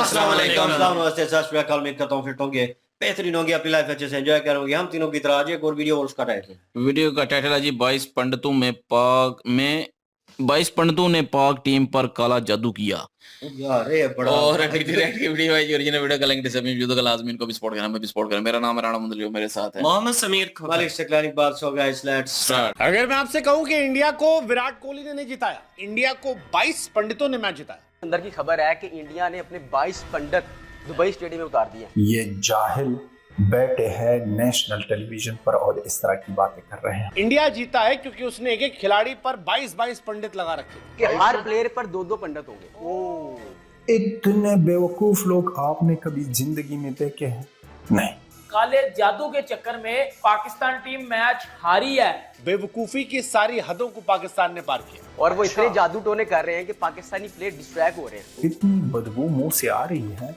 अस्सलाम वालेकुम, नमस्ते, सत श्री अकाल। उम्मीद करता हूँ फिट होंगे, बेहतरीन होंगे, अपनी लाइफ अच्छे से एंजॉय करोगे। हम तीनों की तरह आज एक और वीडियो और उसका टाइटल वीडियो का टाइटल है जी 22 पंडितों ने पाक टीम पर काला जादू किया। यार ये बड़ा और डायरेक्ट की वीडियो है, ओरिजिनल वीडियो का लिंक डिस्क्रिप्शन में, तो लाजमी इनको भी सपोर्ट करना, मैं भी सपोर्ट करूं। मेरा नाम है राणा मुंदलियो, मेरे साथ है मोहम्मद समीर मालिक सेकलानी। बात हो गाइस, लेट्स स्टार्ट। अगर मैं आपसे कहूं कि इंडिया को विराट कोहली ने नहीं जिताया, इंडिया को 22 पंडितों ने मैच जिताया। अंदर की खबर है कि इंडिया ने अपने 22 पंडित दुबई स्टेडियम में उतार दिए। ये जाहिल बैठे हैं नेशनल टेलीविजन पर और इस तरह की बातें कर रहे हैं। इंडिया जीता है क्योंकि उसने एक एक खिलाड़ी पर 22 पंडित लगा रखे कि हर प्लेयर पर 2 पंडित होंगे। इतने बेवकूफ लोग आपने कभी जिंदगी में देखे हैं? नहीं। काले जादू के चक्कर में पाकिस्तान टीम मैच हारी है। बेवकूफी की सारी हदों को पाकिस्तान ने पार किया और वो इतने जादू टोने कर रहे हैं कि पाकिस्तानी प्लेयर डिस्ट्रैक्ट हो रहे हैं। इतनी बदबू मुंह से आ रही है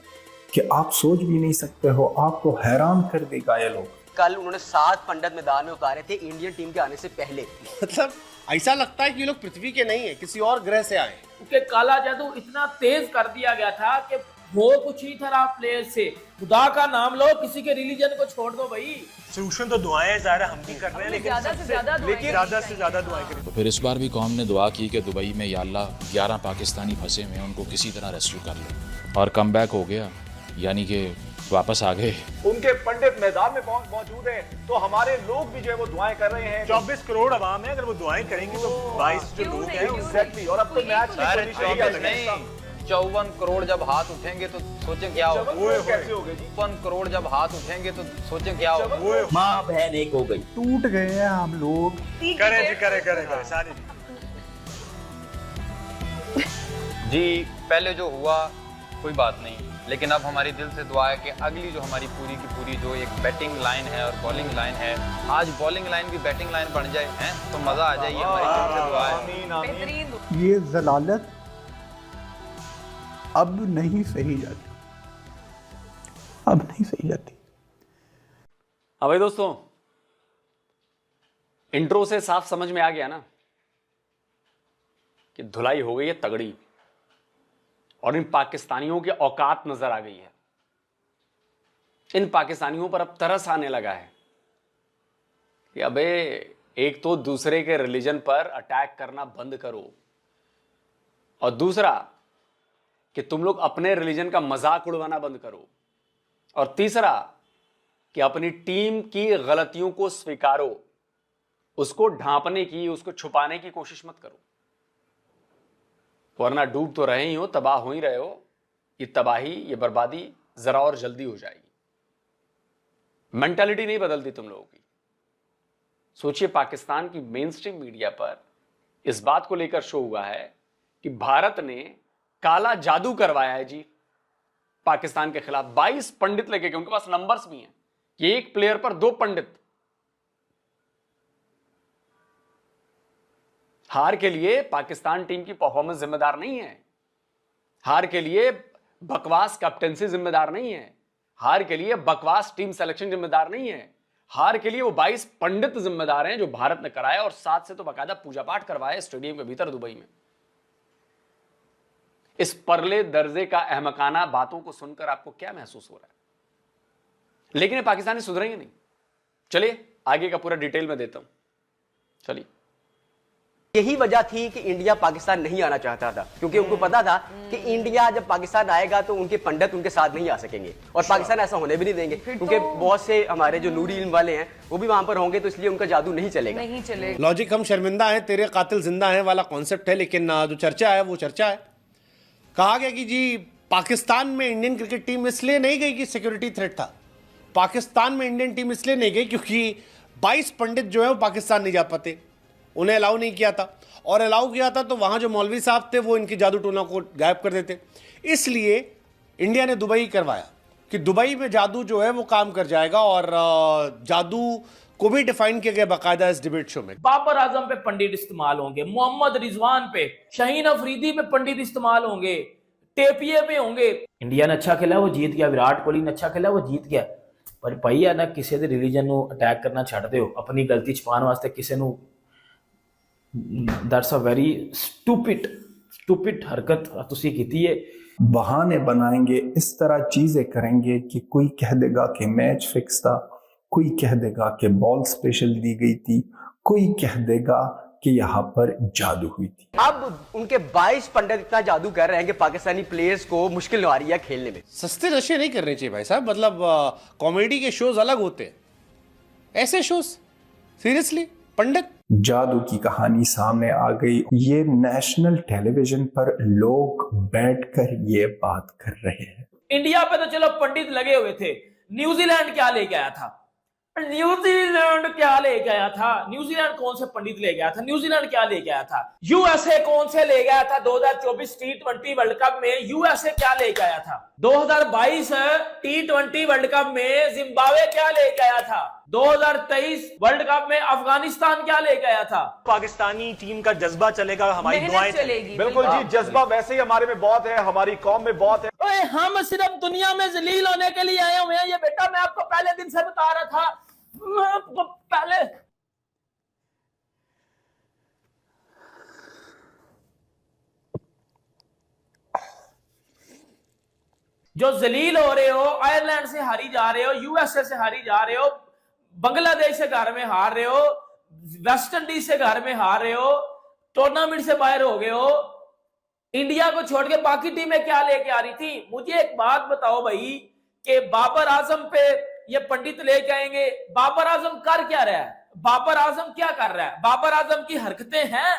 कि आप सोच भी नहीं सकते हो। आपको हैरान कर देगा ये लोग। कल उन्होंने 7 पंडित मैदान में उतारे थे इंडियन टीम के आने से पहले। मतलब ऐसा लगता है कि ये लोग पृथ्वी के नहीं है, किसी और ग्रह से आए। क्योंकि काला जादू इतना तेज कर दिया गया था कि वो कुछ ही था प्लेयर से। खुदा का नाम लो, किसी के रिलीजन को छोड़ दो भाई। सोल्यूशन तो दुआएं ज़ाहिर है हम भी कर रहे हैं, लेकिन ज़्यादा से ज़्यादा दुआएं करें। तो फिर इस बार भी कौम ने दुआ की कि दुबई में या अल्लाह 11 पाकिस्तानी फंसे हुए हैं, उनको किसी तरह रेस्क्यू कर ले। और कम बैक हो गया, यानी कि वापस आ गए। उनके पंडित मैदान में मौजूद हैं, तो हमारे लोग भी जो है वो दुआएं कर रहे हैं। 24 करोड़ आवाम है, अगर वो दुआएं करेंगे तो 22 जो लोग हैं एग्जैक्टली। और अब तो मैच नहीं 54 करोड़ जब हाथ उठेंगे तो सोचें क्या होगा। कैसे हो गए जी? 54 करोड़ जब हाथ उठेंगे तो सोचें क्या होगा। माँ बहन एक हो गई। टूट गए हैं हम लोग। करें जी, करें सारी जी। पहले जो हुआ कोई बात नहीं, लेकिन अब हमारी दिल से दुआ है कि अगली जो हमारी पूरी की पूरी जो एक बैटिंग लाइन है और बॉलिंग लाइन है, आज बॉलिंग लाइन भी बैटिंग लाइन बन जाए हैं तो मजा आ जाए। ये हमारी दिल से दुआ है। ये जलालत अब नहीं सही जाती, अब नहीं सही जाती। हाँ भाई दोस्तों, इंट्रो से साफ समझ में आ गया ना कि धुलाई हो गई है तगड़ी और इन पाकिस्तानियों की औकात नजर आ गई है। इन पाकिस्तानियों पर अब तरस आने लगा है कि अबे एक तो दूसरे के रिलीजन पर अटैक करना बंद करो, और दूसरा कि तुम लोग अपने रिलीजन का मजाक उड़वाना बंद करो, और तीसरा कि अपनी टीम की गलतियों को स्वीकारो, उसको ढांपने की, उसको छुपाने की कोशिश मत करो, वरना डूब तो रहे ही हो, तबाह हो ही रहे हो। ये तबाही, ये बर्बादी जरा और जल्दी हो जाएगी। मेंटालिटी नहीं बदलती तुम लोगों की। सोचिए, पाकिस्तान की मेन स्ट्रीम मीडिया पर इस बात को लेकर शो हुआ है कि भारत ने काला जादू करवाया है जी पाकिस्तान के खिलाफ। 22 पंडित लेके गए, उनके पास नंबर्स भी हैं कि एक प्लेयर पर 2 पंडित। हार के लिए पाकिस्तान टीम की परफॉर्मेंस जिम्मेदार नहीं है, हार के लिए बकवास कैप्टेंसी जिम्मेदार नहीं है, हार के लिए बकवास टीम सिलेक्शन जिम्मेदार नहीं है, हार के लिए वो 22 पंडित जिम्मेदार हैं जो भारत ने कराया, और साथ से तो बाकायदा पूजा पाठ करवाया स्टेडियम के भीतर दुबई में। इस परले दर्जे का अहमकाना बातों को सुनकर आपको क्या महसूस हो रहा है? लेकिन पाकिस्तानी सुधरेंगे नहीं। चलिए आगे का पूरा डिटेल में देता हूं, चलिए। यही वजह थी कि इंडिया पाकिस्तान नहीं आना चाहता था, क्योंकि उनको पता था कि इंडिया जब पाकिस्तान आएगा तो उनके पंडित उनके साथ नहीं आ सकेंगे, और पाकिस्तान ऐसा होने भी नहीं देंगे, क्योंकि बहुत से हमारे जो नूरी इल्म वाले हैं वो भी वहां पर होंगे, तो इसलिए उनका जादू नहीं चलेगा। लॉजिक हम शर्मिंदा हैं, तेरे कातिल जिंदा हैं वाला कॉन्सेप्ट है, लेकिन जो चर्चा है वो चर्चा है। कहा गया कि जी पाकिस्तान में इंडियन क्रिकेट टीम इसलिए नहीं गई कि सिक्योरिटी थ्रेट था। पाकिस्तान में इंडियन टीम इसलिए नहीं गई क्योंकि 22 पंडित जो है वो पाकिस्तान नहीं जा पाते, उन्हें अलाउ नहीं किया था, और अलाउ किया था तो वहाँ जो मौलवी साहब थे वो इनकी जादू टोना को गायब कर देते। इसलिए इंडिया ने दुबई करवाया कि दुबई में जादू जो है वो काम कर जाएगा, और जादू को भी डिफाइन किया गया बाकायदा इस डिबेट शो में। बाबर आजम पे पंडित इस्तेमाल होंगे, मोहम्मद रिजवान पे, शाहीन अफरीदी पे पंडित इस्तेमाल होंगे, टेपिए पे होंगे। इंडिया ने अच्छा खेला, वो जीत गया। विराट कोहली ने अच्छा खेला, वो जीत गया। पर भाई है ना, किसी दे रिलीजन ਨੂੰ ਅਟੈਕ ਕਰਨਾ ਛੱਡ ਦਿਓ ਆਪਣੀ ਗਲਤੀ ਛਪਾਉਣ ਵਾਸਤੇ। ਕਿਸੇ ਨੂੰ दैट्स अ वेरी स्टूपिड हरकत ਤੁਸੀਂ ਕੀਤੀ है। बहाने बनाएंगे, इस तरह चीजें करेंगे कि कोई कह देगा कि मैच फिक्स था, कोई कह देगा कि बॉल स्पेशल दी गई थी, कोई कह देगा कि यहाँ पर जादू हुई थी। अब उनके 22 पंडित इतना जादू कर रहे हैं कि पाकिस्तानी प्लेयर्स को मुश्किल आ रही है खेलने में। सस्ते नशे नहीं करने चाहिए भाई साहब, मतलब कॉमेडी के शोज अलग होते हैं, ऐसे शोज सीरियसली पंडित। जादू की कहानी सामने आ गई। ये नेशनल टेलीविजन पर लोग बैठकर ये बात कर रहे हैं। इंडिया पे तो चलो पंडित लगे हुए थे, न्यूजीलैंड क्या लेके आया था? न्यूजीलैंड क्या लेके आया था? न्यूजीलैंड कौन से पंडित ले गया था? न्यूजीलैंड क्या लेके आया था? यूएसए कौन से ले गया था 2024 T20 वर्ल्ड कप में? यूएसए क्या लेके आया था? 2022 T20 वर्ल्ड कप में जिम्बाब्वे क्या लेके आया था? 2023 वर्ल्ड कप में अफगानिस्तान क्या लेके आया था? पाकिस्तानी टीम का जज्बा चलेगा, हमारी दुआएं चलेगी। बिल्कुल जी, जज्बा वैसे ही हमारे में बहुत है, हमारी कौम में बहुत है। ओए हम सिर्फ दुनिया में जलील होने के लिए आए हुए हैं। ये बेटा मैं आपको पहले दिन से बता रहा था, पहले जो जलील हो रहे हो, आयरलैंड से हारी जा रहे हो, यूएसए से हारी जा रहे हो, बांग्लादेश से घर में हार रहे हो, वेस्ट इंडीज से घर में हार रहे हो, टूर्नामेंट से बाहर हो गए हो, इंडिया को छोड़ के बाकी टीमें क्या लेके आ रही थी? मुझे एक बात बताओ भाई कि बाबर आजम पे ये पंडित लेके आएंगे। बाबर आजम कर क्या रहा है? बाबर आजम क्या कर रहा है? बाबर आजम की हरकतें हैं।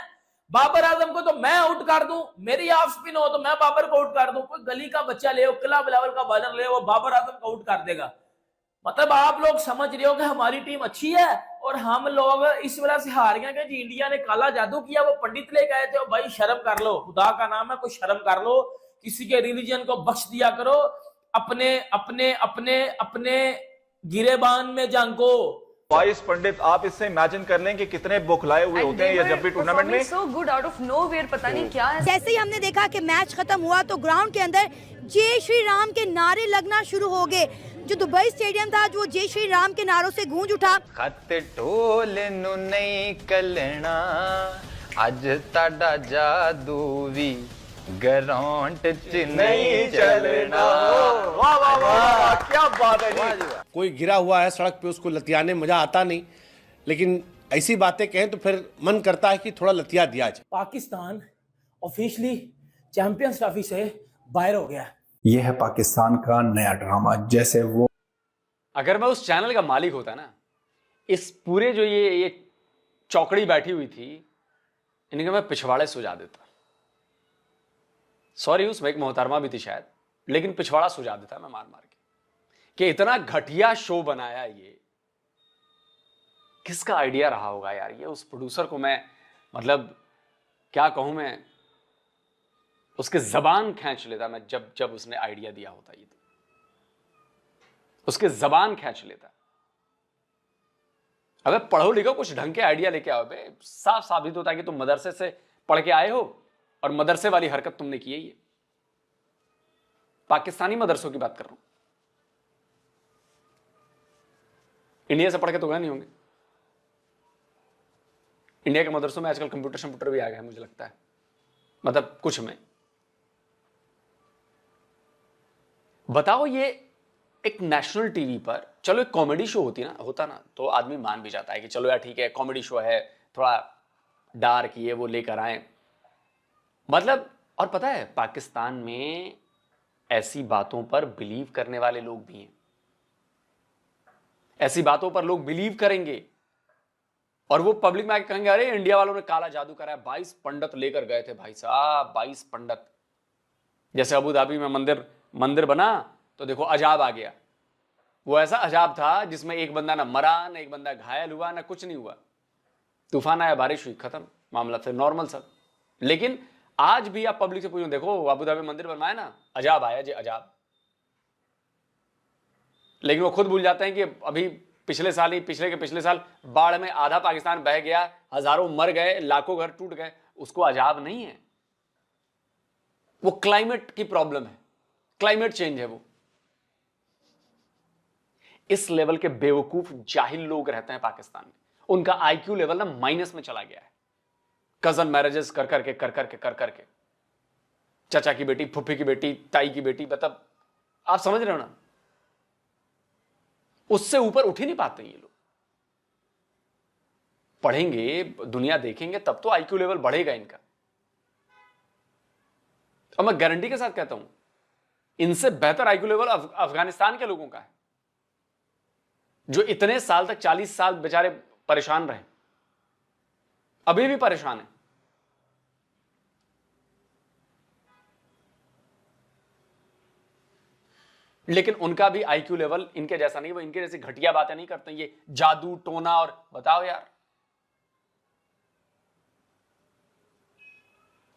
बाबर आजम को तो मैं आउट कर दूं, मेरी ऑफ स्पिन हो तो मैं बाबर को आउट कर दूं। कोई गली का बच्चा ले, क्लब लेवल का बॉलर ले, वो बाबर आजम को आउट कर देगा। मतलब आप लोग समझ रहे हो कि हमारी टीम अच्छी है और हम लोग इस वजह से हार गए कि जी इंडिया ने काला जादू किया, वो पंडित लेके आए थे। भाई शर्म कर लो, खुदा का नाम है, कोई शर्म कर लो, किसी के रिलीजन को बख्श दिया करो, अपने अपने अपने अपने गिरेबान में जांको। 22 पंडित, आप इससे इमेजिन कर लें कि कितने बौखलाए हुए होते हैं ये जब भी टूर्नामेंट में। So good out of nowhere, पता नहीं क्या है। जैसे ही हमने देखा कि मैच खत्म हुआ तो ग्राउंड के अंदर जय श्री राम के नारे लगना शुरू हो गए। जो दुबई स्टेडियम था जो जय श्री राम के नारों से गूंज उठा। खत ढोल नु नहीं कलना, आज ताड़ा जादू भी ग्राउंड च नहीं चलना। वाह वाह वाह, क्या बात है जी। कोई गिरा हुआ है सड़क पे, उसको लतियाने मजा आता नहीं, लेकिन ऐसी बातें कहें तो फिर मन करता है कि थोड़ा लतिया दिया जाए। पाकिस्तान ऑफिशियली चैंपियंस ट्रॉफी से बाहर हो गया। यह है पाकिस्तान का नया ड्रामा। जैसे वो, अगर मैं उस चैनल का मालिक होता ना, इस पूरे जो ये चौकड़ी बैठी हुई थी, इनके मैं पिछवाड़े सुझा देता। सॉरी, उसमें एक मोहतरमा भी थी शायद, लेकिन पिछवाड़ा सुझा देता मैं मार मार के कि इतना घटिया शो बनाया ये। किसका आइडिया रहा होगा यार ये? उस प्रोड्यूसर को मैं मतलब क्या कहूं, मैं उसके जबान खींच लेता मैं जब उसने आइडिया दिया होता। ये तो उसके जबान खींच लेता। अबे पढ़ो लिखो, कुछ ढंग के आइडिया लेके आओ बे। साफ साबित होता है कि तुम मदरसे से पढ़ के आए हो और मदरसे वाली हरकत तुमने की है। ये पाकिस्तानी मदरसों की बात कर रहा हूं, इंडिया से पढ़ के तो गए नहीं होंगे। इंडिया के मदरसों में आजकल कंप्यूटर भी आ गए हैं मुझे लगता है, मतलब कुछ में। बताओ, ये एक नेशनल टीवी पर, चलो एक कॉमेडी शो होता ना तो आदमी मान भी जाता है कि चलो यार ठीक है, कॉमेडी शो है, थोड़ा डार्क ये वो लेकर आए, मतलब। और पता है पाकिस्तान में ऐसी बातों पर बिलीव करने वाले लोग भी हैं। ऐसी बातों पर लोग बिलीव करेंगे और वो पब्लिक में आके कहेंगे अरे इंडिया वालों ने काला जादू करा है। 22 पंडित लेकर गए थे भाई साहब, 22 पंडित। जैसे अबू धाबी में मंदिर बना तो देखो अजाब आ गया। वो ऐसा अजाब था जिसमें एक बंदा ना मरा, ना एक बंदा घायल हुआ, ना कुछ नहीं हुआ। तूफान आया, बारिश हुई, खत्म मामला, था नॉर्मल सब। लेकिन आज भी आप पब्लिक से पूछो, देखो अबू धाबी मंदिर बनवाया ना, अजाब आया जी, अजाब। लेकिन वो खुद भूल जाते हैं कि अभी पिछले साल बाढ़ में आधा पाकिस्तान बह गया, हजारों मर गए, लाखों घर टूट गए। उसको अजाब नहीं है, वो क्लाइमेट की प्रॉब्लम है, क्लाइमेट चेंज है वो। इस लेवल के बेवकूफ जाहिल लोग रहते हैं पाकिस्तान में। उनका आईक्यू लेवल ना माइनस में चला गया है, कजन मैरिजेस कर करके चाचा की बेटी, फुफ्फी की बेटी, ताई की बेटी, मतलब आप समझ रहे हो ना, उससे ऊपर उठ ही नहीं पाते ये लोग। पढ़ेंगे, दुनिया देखेंगे, तब तो आईक्यू लेवल बढ़ेगा इनका। और मैं गारंटी के साथ कहता हूं, इनसे बेहतर आईक्यू लेवल अफगानिस्तान के लोगों का है, जो इतने साल तक 40 साल बेचारे परेशान रहे, अभी भी परेशान है। लेकिन उनका भी आईक्यू लेवल इनके जैसा नहीं, वो इनके जैसी घटिया बातें नहीं करते। ये जादू टोना और बताओ यार,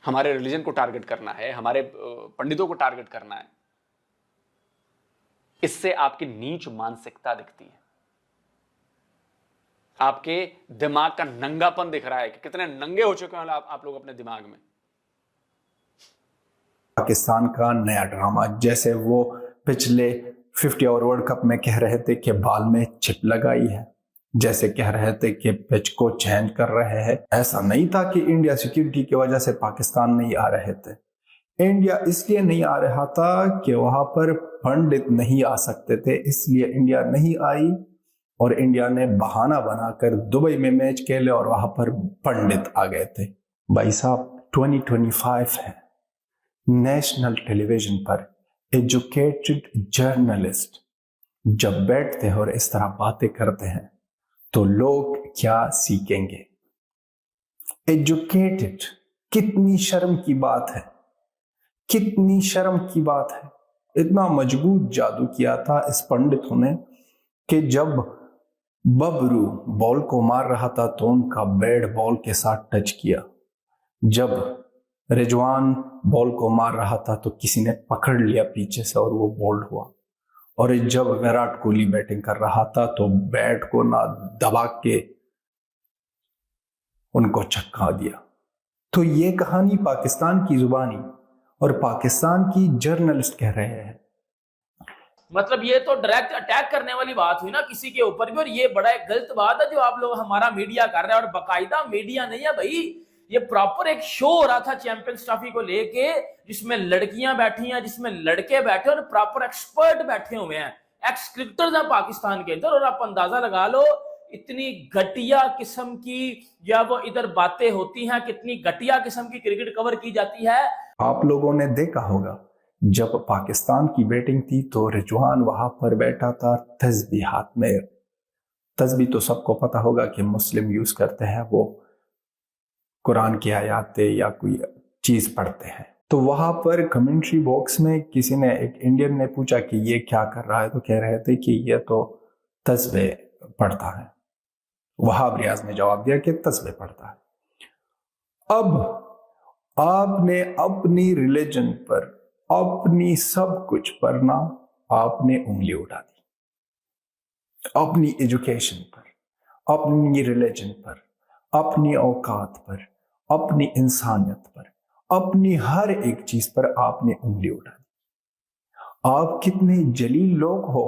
हमारे रिलीजन को टारगेट करना है, हमारे पंडितों को टारगेट करना है, इससे आपकी नीच मानसिकता दिखती है, आपके दिमाग का नंगापन दिख रहा है कि कितने नंगे हो चुके हैं आप लोग अपने दिमाग में। पाकिस्तान का नया ड्रामा, जैसे वो पिछले 50 ओवर वर्ल्ड कप में कह रहे थे कि बाल में चिप लगाई है, जैसे कह रहे थे कि पिच को चेंज कर रहे हैं। ऐसा नहीं था कि इंडिया सिक्योरिटी की वजह से पाकिस्तान नहीं आ रहे थे। इंडिया इसलिए नहीं आ रहा था कि वहां पर पंडित नहीं आ सकते थे, इसलिए इंडिया नहीं आई और इंडिया ने बहाना बनाकर दुबई में मैच खेले और वहां पर पंडित आ गए थे। भाई साहब 2025 है, नेशनल टेलीविजन पर एजुकेटेड जर्नलिस्ट जब बैठते हैं और इस तरह बातें करते हैं तो लोग क्या सीखेंगे? एजुकेटेड, कितनी शर्म की बात है, कितनी शर्म की बात है। इतना मजबूत जादू किया था इस पंडितों ने कि जब बबरू बॉल को मार रहा था तो उनका बैट बॉल के साथ टच किया, जब रिजवान बॉल को मार रहा था तो किसी ने पकड़ लिया पीछे से और वो बोल्ड हुआ, और जब विराट कोहली बैटिंग कर रहा था तो बैट को ना दबा के उनको छक्का दिया। तो ये कहानी पाकिस्तान की जुबानी और पाकिस्तान की जर्नलिस्ट कह रहे हैं। मतलब ये तो डायरेक्ट अटैक करने वाली बात हुई ना किसी के ऊपर भी, और ये बड़ा एक गलत बात है जो आप लोग हमारा मीडिया कर रहे हैं। और बाकायदा मीडिया नहीं है भाई, ये प्रॉपर एक शो हो रहा था चैंपियंस ट्रॉफी को लेके, जिसमें लड़कियां बैठी हैं, जिसमें लड़के बैठे और प्रॉपर एक्सपर्ट बैठे हुए हैं, एक्स क्रिकेटर्स हैं पाकिस्तान के अंदर। और आप अंदाजा लगा लो इतनी घटिया किस्म की या वो इधर बातें होती हैं, कितनी घटिया किस्म की क्रिकेट कवर की जाती है। आप लोगों ने देखा होगा जब पाकिस्तान की बैटिंग थी तो रिजवान वहां पर बैठा था तस्बीह हाथ में। तस्बीह तो सबको पता होगा कि मुस्लिम यूज करते हैं, वो कुरान की आयतें या कोई चीज पढ़ते हैं। तो वहां पर कमेंट्री बॉक्स में किसी ने, एक इंडियन ने पूछा कि ये क्या कर रहा है, तो कह रहे थे कि ये तो तस्बीह पढ़ता है। वहाब रियाज ने जवाब दिया कि तस्बीह पढ़ता है। अब आपने अपनी रिलीजन पर, अपनी सब कुछ पर ना आपने उंगली उठा दी, अपनी एजुकेशन पर, अपनी रिलीजन पर, अपनी औकात पर, अपनी इंसानियत पर, अपनी हर एक चीज पर आपने उंगली उठा दी। आप कितने जलील लोग हो।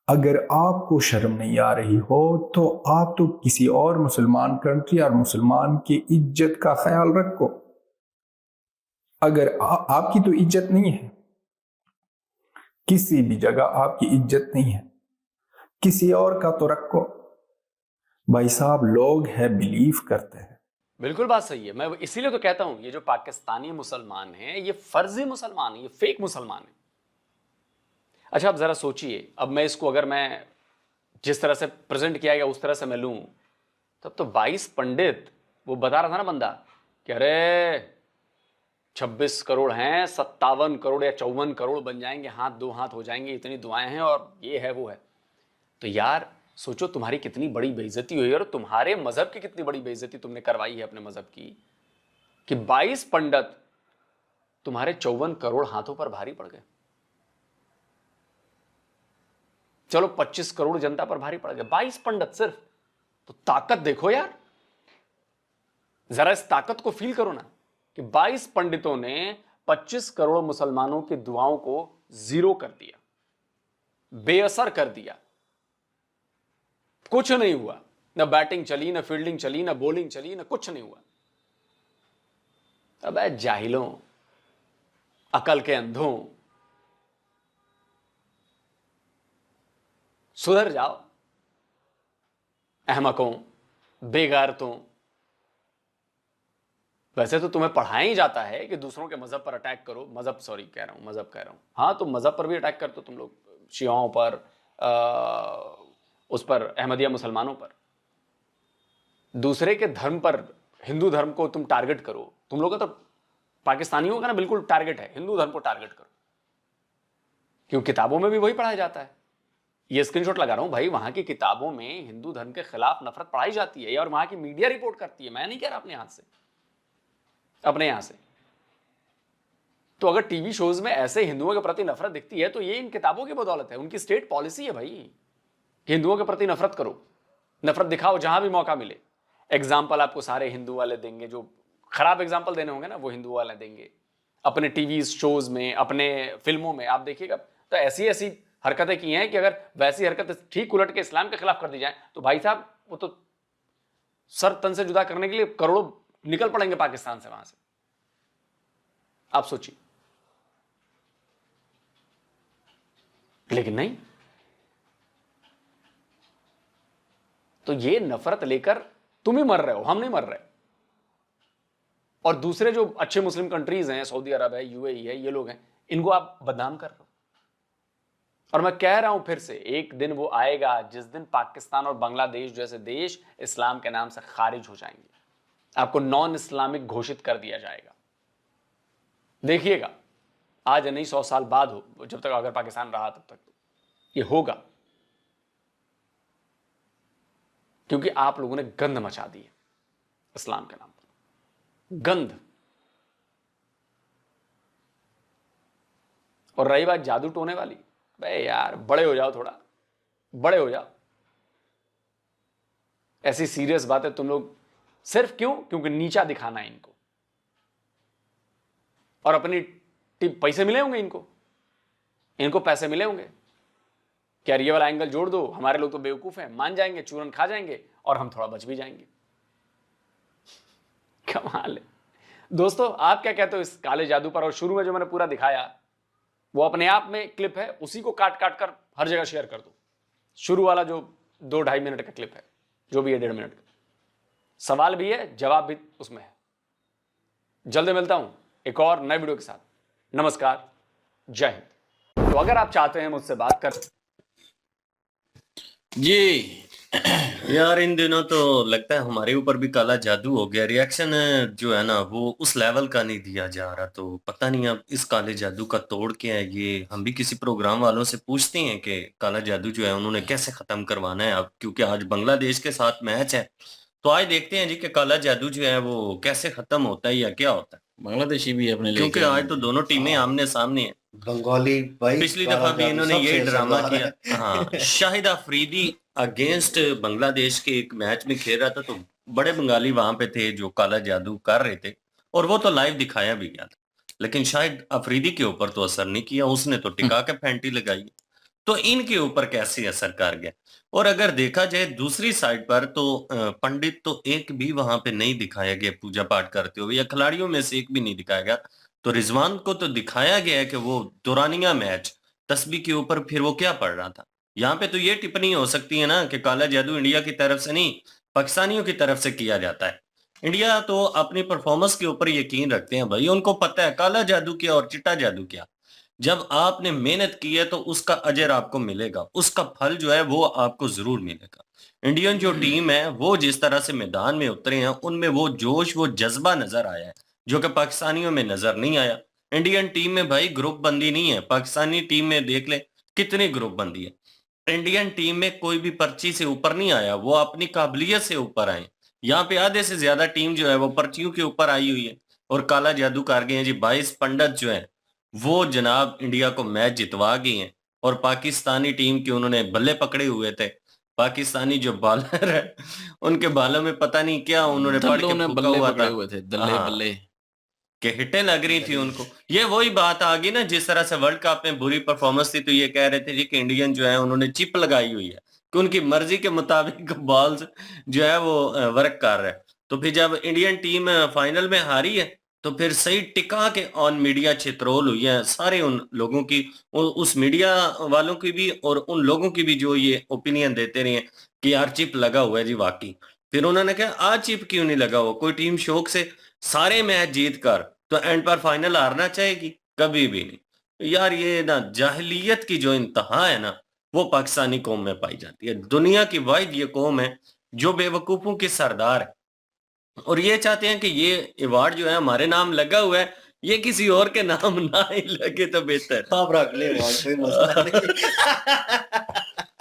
अगर आपको शर्म नहीं आ रही हो तो आप तो किसी और मुसलमान कंट्री और मुसलमान की इज्जत का ख्याल रखो। अगर आपकी तो इज्जत नहीं है, किसी भी जगह आपकी इज्जत नहीं है, किसी और का तो रखो। भाई साहब लोग है बिलीव करते हैं। बिल्कुल बात सही है। मैं इसीलिए तो कहता हूं ये जो पाकिस्तानी मुसलमान हैं ये फर्जी मुसलमान है, ये फेक मुसलमान है। अच्छा अब जरा सोचिए, अब मैं इसको अगर मैं जिस तरह से प्रेजेंट किया गया उस तरह से मैं लूं, तब तो 22 पंडित, वो बता रहा था ना बंदा कि अरे 26 करोड़ हैं, 57 करोड़ या 54 करोड़ बन जाएंगे, हाथ दो हाथ हो जाएंगे, इतनी दुआएं हैं और ये है वो है। तो यार सोचो तुम्हारी कितनी बड़ी बेइज्जती हुई और तुम्हारे मजहब की कितनी बड़ी बेइज्जती तुमने करवाई है अपने मजहब की, कि 22 पंडित तुम्हारे 54 करोड़ हाथों पर भारी पड़ गए। चलो 25 करोड़ जनता पर भारी पड़ गए, 22 पंडित सिर्फ। तो ताकत देखो यार, जरा इस ताकत को फील करो ना कि 22 पंडितों ने 25 करोड़ मुसलमानों की दुआओं को जीरो कर दिया, बेअसर कर दिया। कुछ नहीं हुआ, ना बैटिंग चली, ना फील्डिंग चली, ना बॉलिंग चली, ना कुछ नहीं हुआ। अबे जाहिलों, अकल के अंधों, सुधर जाओ। अहमकों, बेगैरतों। वैसे तो तुम्हें पढ़ाया ही जाता है कि दूसरों के मजहब पर अटैक करो, मजहब कह रहा हूं। हाँ, तो मजहब पर भी अटैक करते हो तुम लोग, शियाओं पर, उस पर अहमदिया मुसलमानों पर। दूसरे के धर्म पर, हिंदू धर्म को तुम टारगेट करो। तुम लोग का तो पाकिस्तानियों का ना बिल्कुल टारगेट है, हिंदू धर्म को टारगेट करो, क्योंकि किताबों में भी वही पढ़ाया जाता है। ये स्क्रीनशॉट लगा रहा हूं भाई, वहां की किताबों में हिंदू धर्म के खिलाफ नफरत पढ़ाई जाती है और वहां की मीडिया रिपोर्ट करती है। मैं नहीं कह रहा अपने यहां से। तो अगर टीवी शोज में ऐसे हिंदुओं के प्रति नफरत दिखती है तो ये इन किताबों की बदौलत है। उनकी स्टेट पॉलिसी है भाई, हिंदुओं के प्रति नफरत करो, नफरत दिखाओ जहां भी मौका मिले। एग्जाम्पल आपको सारे हिंदू वाले देंगे, जो खराब एग्जाम्पल देने होंगे ना वो हिंदू वाले देंगे। अपने टीवी शोज में, अपने फिल्मों में आप देखिएगा तो ऐसी ऐसी हरकतें की हैं कि अगर वैसी हरकतें ठीक उलट के इस्लाम के खिलाफ कर दी जाए तो भाई साहब वो तो सर तन से जुदा करने के लिए करोड़ों निकल पड़ेंगे पाकिस्तान से, वहां से। आप सोचिए। लेकिन नहीं, तो ये नफरत लेकर तुम ही मर रहे हो, हम नहीं मर रहे। और दूसरे जो अच्छे मुस्लिम कंट्रीज हैं, सऊदी अरब है, यूएई है, ये लोग हैं, इनको आप बदनाम कर रहे हो। और मैं कह रहा हूं फिर से, एक दिन वो आएगा जिस दिन पाकिस्तान और बांग्लादेश जैसे देश इस्लाम के नाम से खारिज हो जाएंगे, आपको नॉन इस्लामिक घोषित कर दिया जाएगा। देखिएगा, आज नहीं 100 साल बाद हो, जब तक अगर पाकिस्तान रहा तब तक ये होगा, क्योंकि आप लोगों ने गंद मचा दी है इस्लाम के नाम पर, गंद। और रही बात जादू टोने वाली, बे यार बड़े हो जाओ, थोड़ा बड़े हो जाओ। ऐसी सीरियस बातें तुम लोग सिर्फ क्यों? क्योंकि नीचा दिखाना है इनको, और अपनी पैसे मिले होंगे इनको पैसे मिले होंगे। क्या ये वाला एंगल जोड़ दो, हमारे लोग तो बेवकूफ हैं, मान जाएंगे, चूरन खा जाएंगे और हम थोड़ा बच भी जाएंगे। कमाल है। दोस्तों, आप क्या कहते हो इस काले जादू पर? और शुरू में जो मैंने पूरा दिखाया वो अपने आप में क्लिप है, उसी को काट काट कर हर जगह शेयर कर दो। शुरू वाला जो 2-2.5 मिनट का क्लिप है, जो भी है 1.5 मिनट का, सवाल भी है, जवाब भी उसमें है। जल्दी मिलता हूं एक और नए वीडियो के साथ। नमस्कार, जय हिंद। तो अगर आप चाहते हैं मुझसे बात कर जी यार, इन दिनों तो लगता है हमारे ऊपर भी काला जादू हो गया। रिएक्शन जो है ना वो उस लेवल का नहीं दिया जा रहा, तो पता नहीं अब इस काले जादू का तोड़ क्या है। ये हम भी किसी प्रोग्राम वालों से पूछते हैं कि काला जादू जो है उन्होंने कैसे खत्म करवाना है अब, क्योंकि आज बांग्लादेश के साथ मैच है। तो आज देखते हैं जी कि काला जादू जो है वो कैसे खत्म होता है या क्या होता है। बांग्लादेशी भी अपने लिए, क्योंकि आज तो दोनों टीमें आमने सामने हैं। बंगाली भाई, पिछली दफा भी इन्होंने ये ड्रामा किया। हाँ, शाहिद अफरीदी अगेंस्ट बांग्लादेश के एक मैच में खेल रहा था, तो बड़े बंगाली वहां पे थे जो काला जादू कर रहे थे, और वो तो लाइव दिखाया भी गया था। लेकिन शाहिद अफरीदी के ऊपर तो असर नहीं किया, उसने तो टिका के फैंटी लगाई। तो इनके ऊपर कैसे असर कर गया? और अगर देखा जाए दूसरी साइड पर तो पंडित तो एक भी वहां पे नहीं दिखाया गया पूजा पाठ करते हुए, या खिलाड़ियों में से एक भी नहीं दिखाया गया। तो रिजवान को तो दिखाया गया है कि वो दुरानिया मैच तस्बीह के ऊपर फिर वो क्या पढ़ रहा था। यहाँ पे तो ये टिप्पणी हो सकती है ना कि काला जादू इंडिया की तरफ से नहीं, पाकिस्तानियों की तरफ से किया जाता है। इंडिया तो अपनी परफॉर्मेंस के ऊपर यकीन रखते हैं भाई, उनको पता है काला जादू क्या और चिट्टा जादू क्या। जब आपने मेहनत की है तो उसका अजर आपको मिलेगा, उसका फल जो है वो आपको जरूर मिलेगा। इंडियन जो टीम है वो जिस तरह से मैदान में उतरे हैं, उनमें वो जोश, वो जज्बा नजर आया है जो कि पाकिस्तानियों में नजर नहीं आया। इंडियन टीम में भाई ग्रुप बंदी नहीं है, पाकिस्तानी टीम में देख ले कितनी ग्रुप बंदी है। इंडियन टीम में कोई भी पर्ची से ऊपर नहीं आया, वो अपनी काबिलियत से ऊपर आए। यहाँ पे आधे से ज्यादा टीम जो है वो पर्चियों के ऊपर आई हुई है और काला जादू कर गए हैं जी। 22 पंडित जो है वो जनाब इंडिया को मैच जितवा गए हैं, और पाकिस्तानी टीम के उन्होंने बल्ले पकड़े हुए थे। पाकिस्तानी जो बॉलर है उनके बालों में पता नहीं क्या उन्होंने पढ़ के फूका हुआ था, बल्ले कि हिटें लग रही थी उनको। ये वही बात आ गई ना, जिस तरह से वर्ल्ड कप में बुरी परफॉर्मेंस थी तो ये कह रहे थे जी कि इंडियन जो है उन्होंने चिप लगाई हुई है कि उनकी मर्जी के मुताबिक बॉल्स जो है वो वर्क कर रहे हैं। तो फिर जब इंडियन टीम फाइनल में हारी है तो फिर सही टिका के ऑन मीडिया चित्रोल हुई है सारे उन लोगों की, उस मीडिया वालों की भी और उन लोगों की भी जो ये ओपिनियन देते रहे हैं कि यार चिप लगा हुआ है जी वाकई। फिर उन्होंने कहा आज चिप क्यों नहीं लगा हुआ, कोई टीम शौक से सारे मैच जीत कर तो एंड पर फाइनल हारना चाहेगी? कभी भी नहीं यार। ये ना जाहिलियत की जो इंतहा है ना वो पाकिस्तानी कौम में पाई जाती है। दुनिया की वाहिद ये कौम है जो बेवकूफों की सरदार है और ये चाहते हैं कि ये अवार्ड जो है हमारे नाम लगा हुआ है, ये किसी और के नाम ना ही लगे तो बेहतर। आप रख ले अवार्ड, कोई मसला नहीं।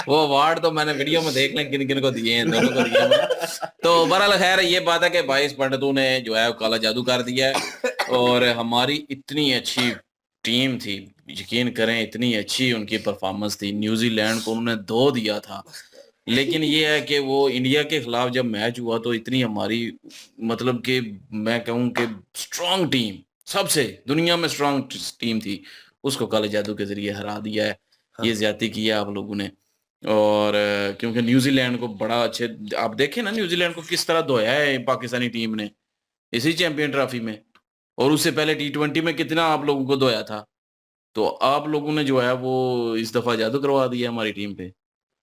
वो अवार्ड तो मैंने वीडियो में देख लें किन किन को दिए हैं, दोनों को दिए हैं। तो बहरहाल खैर ये बात है कि 22 पंडितों ने जो है काला जादू कर दिया है और हमारी इतनी अच्छी टीम थी, यकीन करें इतनी अच्छी उनकी परफॉर्मेंस थी, न्यूजीलैंड को उन्होंने 2 दिया था। लेकिन ये है कि वो इंडिया के खिलाफ जब मैच हुआ तो इतनी हमारी मतलब कि मैं कहूँ कि स्ट्रांग टीम, सबसे दुनिया में स्ट्रांग टीम थी, उसको काले जादू के जरिए हरा दिया है। ये ज्यादती किया आप लोगों ने। और क्योंकि न्यूजीलैंड को बड़ा अच्छे, आप देखें ना न्यूजीलैंड को किस तरह धोया है पाकिस्तानी टीम ने इसी चैंपियन ट्रॉफी में, और उससे पहले T20 में कितना आप लोगों को धोया था। तो आप लोगों ने जो है वो इस दफा जादू करवा दिया हमारी टीम पे।